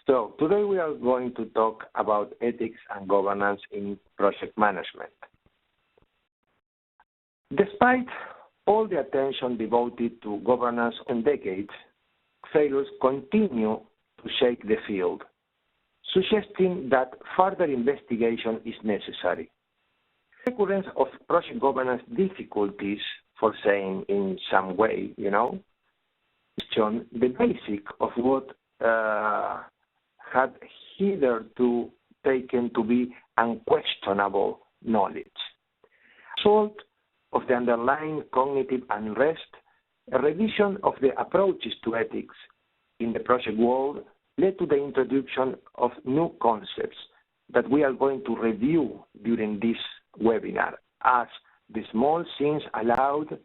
So today we are going to talk about ethics and governance in project management. Despite all the attention devoted to governance in decades, failures continue to shake the field, suggesting that further investigation is necessary. Recurrence of project governance difficulties, for saying in some way, question the basic of what had hitherto taken to be unquestionable knowledge. Result of the underlying cognitive unrest, a revision of the approaches to ethics in the project world led to the introduction of new concepts that we are going to review during this webinar, as the small sins allowed,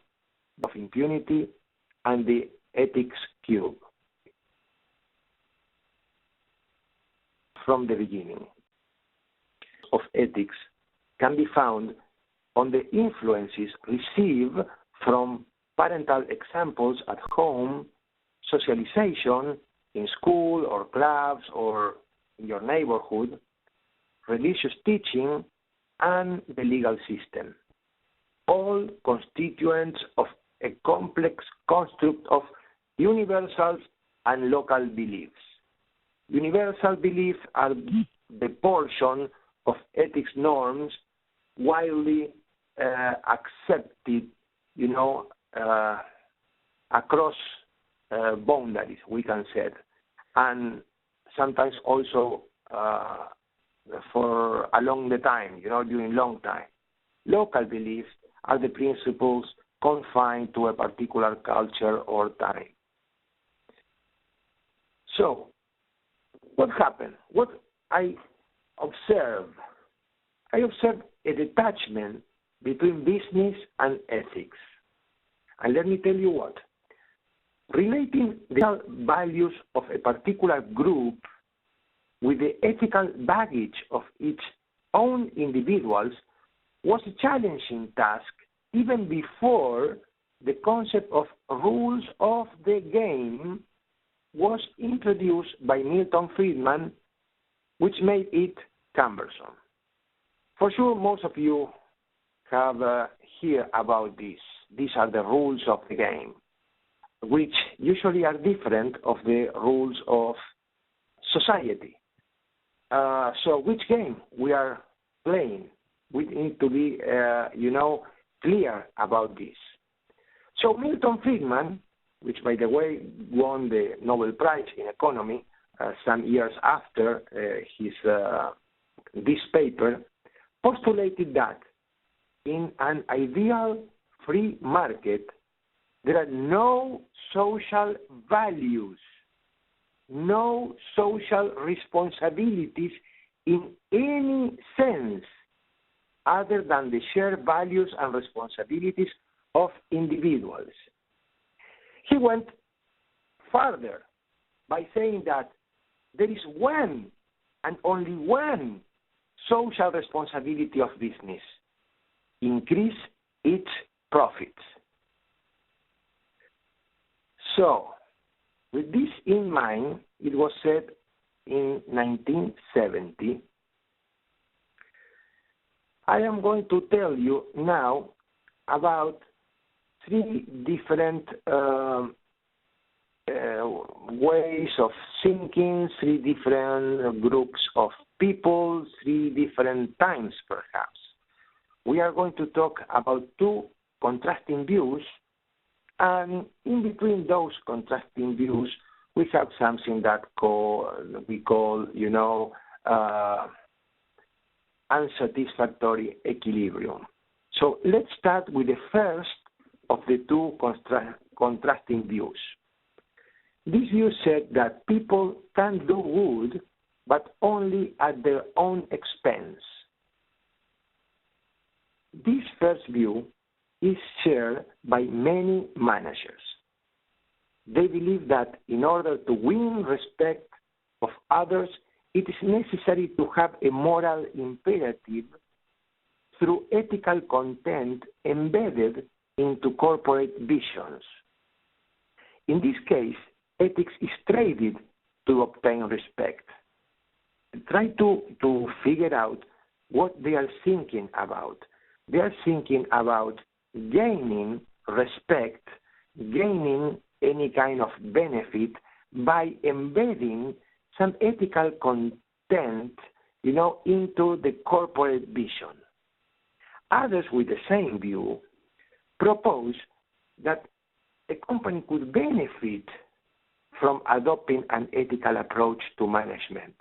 of impunity, and the ethics cube. From the beginning of ethics can be found on the influences received from parental examples at home, socialization in school or clubs or in your neighborhood, religious teaching, and the legal system, all constituents of a complex construct of universals and local beliefs. Universal beliefs are the portion of ethics norms widely accepted, across boundaries, we can say, and sometimes also for along the time, during long time. Local beliefs are the principles confined to a particular culture or time. So, what happened? What I observed? I observed a detachment between business and ethics. And let me tell you what. Relating the values of a particular group with the ethical baggage of its own individuals was a challenging task even before the concept of rules of the game was introduced by Milton Friedman, which made it cumbersome. For sure, most of you have heard about this. These are the rules of the game, which usually are different of the rules of society. So which game we are playing? We need to be, clear about this. So Milton Friedman, which by the way won the Nobel Prize in Economy some years after this paper, postulated that in an ideal free market, there are no social values, no social responsibilities in any sense other than the shared values and responsibilities of individuals. He went further by saying that there is one and only one social responsibility of business: increase its profits. So, with this in mind, it was said in 1970, I am going to tell you now about three different ways of thinking, three different groups of people, three different times perhaps. We are going to talk about two contrasting views, and in between those contrasting views, we have something that we call, unsatisfactory equilibrium. So let's start with the first of the two contrasting views. This view said that people can do good, but only at their own expense. This first view is shared by many managers. They believe that in order to win respect of others, it is necessary to have a moral imperative through ethical content embedded into corporate visions. In this case, ethics is traded to obtain respect. Try to figure out what they are thinking about. They are thinking about gaining respect, gaining any kind of benefit by embedding some ethical content, into the corporate vision. Others with the same view propose that a company could benefit from adopting an ethical approach to management,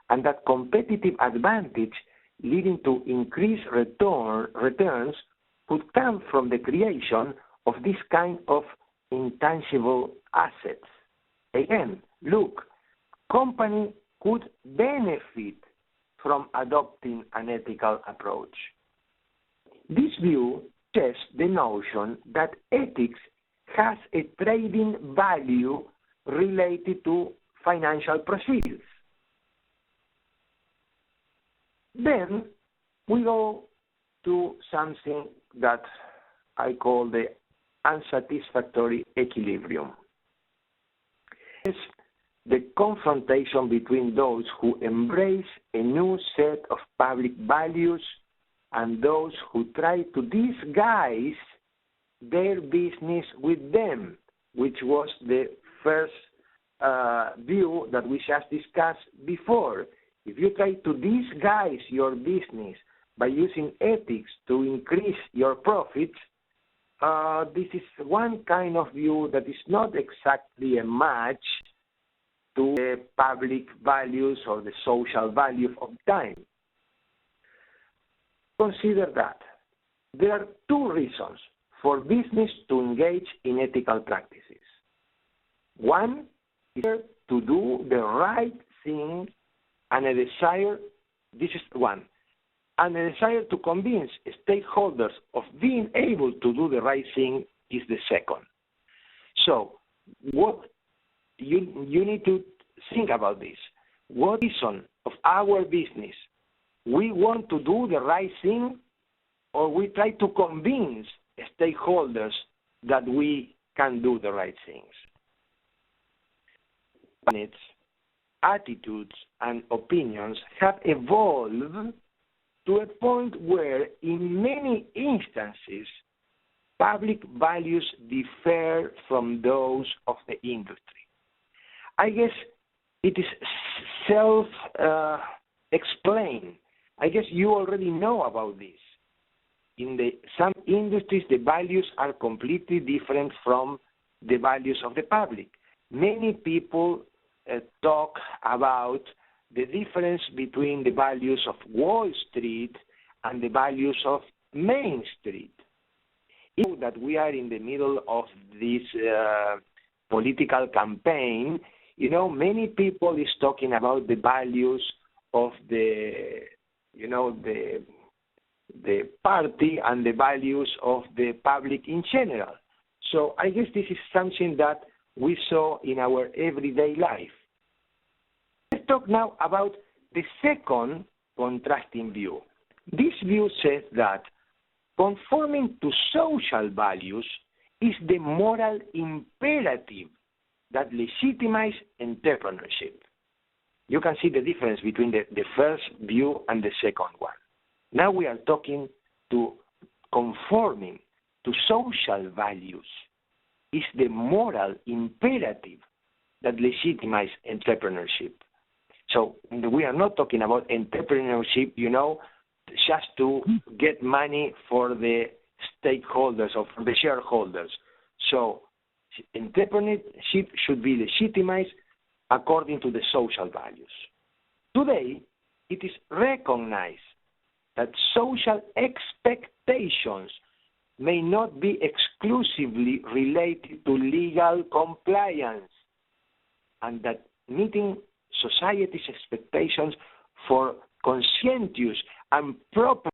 and that competitive advantage leading to increased returns could come from the creation of this kind of intangible assets. Again, look, company could benefit from adopting an ethical approach. This view tests the notion that ethics has a trading value related to financial proceeds. Then we go to something that I call the unsatisfactory equilibrium. It's the confrontation between those who embrace a new set of public values and those who try to disguise their business with them, which was the first view that we just discussed before. If you try to disguise your business by using ethics to increase your profits, this is one kind of view that is not exactly a match to the public values or the social value of time. Consider that there are two reasons for business to engage in ethical practices. One is to do the right thing, and a desire, this is one, and a desire to convince stakeholders of being able to do the right thing is the second. So what you need to think about this. What reason of our business? We want to do the right thing, or we try to convince stakeholders that we can do the right things? Its attitudes and opinions have evolved to a point where, in many instances, public values differ from those of the industry. I guess it is self-explained. I guess you already know about this. In some industries, the values are completely different from the values of the public. Many people talk about the difference between the values of Wall Street and the values of Main Street. Even that we are in the middle of this political campaign, many people is talking about the values of the party and the values of the public in general. So I guess this is something that we saw in our everyday life. Let's talk now about the second contrasting view. This view says that conforming to social values is the moral imperative that legitimizes entrepreneurship. You can see the difference between the first view and the second one. Now we are talking to conforming to social values is the moral imperative that legitimizes entrepreneurship. So we are not talking about entrepreneurship, just to get money for the stakeholders or for the shareholders. So entrepreneurship should be legitimized according to the social values. Today, it is recognized that social expectations may not be exclusively related to legal compliance, and that meeting society's expectations for conscientious and proper